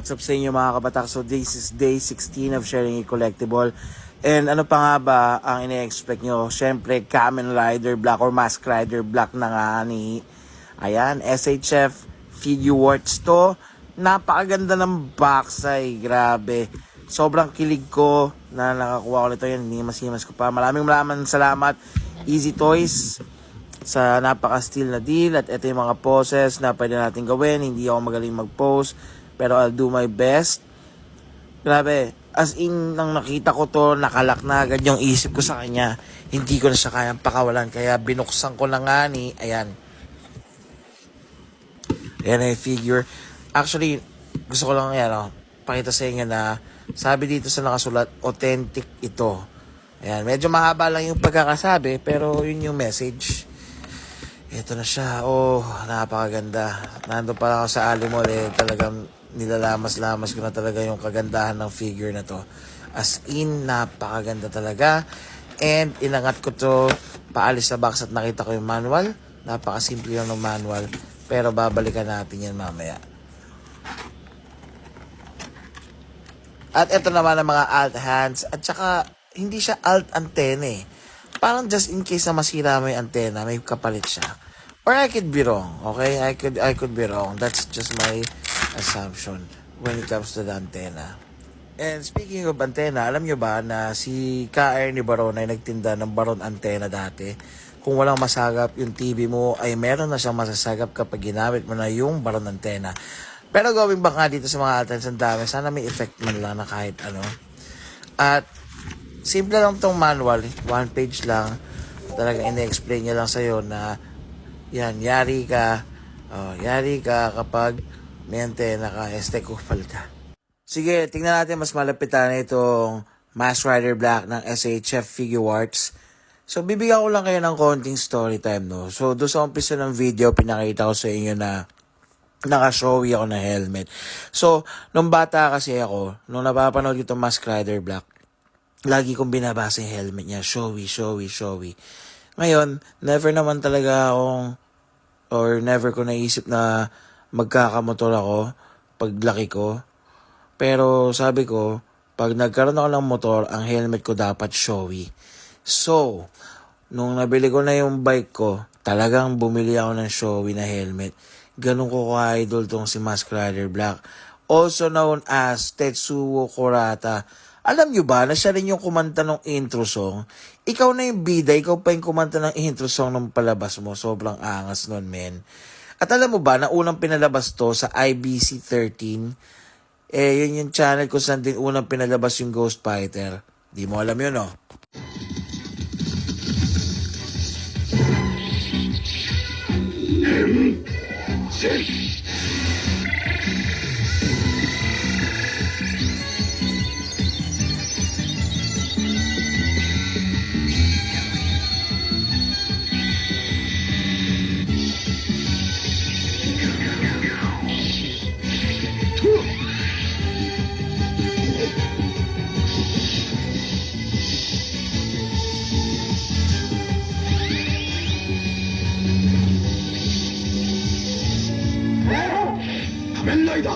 What's up sa inyo mga kabatak? So this is day 16 of sharing a collectible. And ano pa nga ba ang ine-expect nyo? Siyempre, Kamen Rider Black or Mask Rider Black na nga ni ayan, SHF Figuarts to. Napakaganda ng box ay grabe. Sobrang kilig ko na nakakuha ko nito yan. Hinimas ko pa. Maraming salamat Easy Toys sa napaka-steal na deal. At ito yung mga poses na pwede natin gawin. Hindi ako magaling mag-pose, pero I'll do my best. Grabe, as in, nang nakita ko to, nakalak na agad yung isip ko sa kanya. Hindi ko na siya kayang pakawalan, kaya binuksan ko na nga ni, ayan. Ayan ay figure. Actually, gusto ko lang yan, pakita sa inyo na, sabi dito sa nakasulat, authentic ito. Ayan, medyo mahaba lang yung pagkakasabi, pero yun yung message. Ito na siya. Oh, napakaganda. Nandun pa lang ako sa Alimol talagang nilalamas-lamas ko na talaga yung kagandahan ng figure na to. As in, napakaganda talaga. And inangat ko to paalis sa box at nakita ko yung manual. Napakasimple lang ng manual. Pero babalikan natin yan mamaya. At ito naman ang mga alt hands. At saka, hindi siya alt antenna Parang just in case na masira mo yung antenna, may kapalit siya. Or I could be wrong, okay? I could be wrong. That's just my assumption when it comes to the antenna. And speaking of antenna, alam nyo ba na si Ka Ernie Baron ay nagtinda ng Baron antenna dati? Kung walang masagap yung TV mo, ay meron na siyang masasagap kapag ginamit mo na yung Baron antenna. Pero going back nga dito sa mga altens, ang dami. Sana may effect man lang na kahit ano. At simple lang tong manual, one page lang. Talagang ine-explain niya lang sa'yo na yan, yari ka kapag may antena ka, kupal ka. Sige, tingnan natin mas malapitan na itong Mask Rider Black ng SHF Figuarts. So, bibigyan ko lang kayo ng konting story time, no? So, doon sa umpisa ng video, pinakita ko sa inyo na naka-showy ako na helmet. So, nung bata kasi ako, nung napapanood ko itong Mask Rider Black, lagi kong binabasa yung helmet niya. Showy. Ngayon, never naman talaga never ko naisip na magkakamotor ako paglaki ko. Pero sabi ko, pag nagkaroon ako ng motor, ang helmet ko dapat showy. So, nung nabili ko na yung bike ko, talagang bumili ako ng showy na helmet. Ganun ko ka-idol tong si Mask Rider Black. Also known as Tetsuo Kurata. Alam nyo ba na siya rin yung kumanta ng intro song? Ikaw na yung bida, ikaw pa yung kumanta ng intro song nung palabas mo. Sobrang angas nun, men. At alam mo ba na unang pinalabas to sa IBC 13? Yun yung channel kung saan din unang pinalabas yung Ghost Fighter. Di mo alam yun, no? Kamen Rider!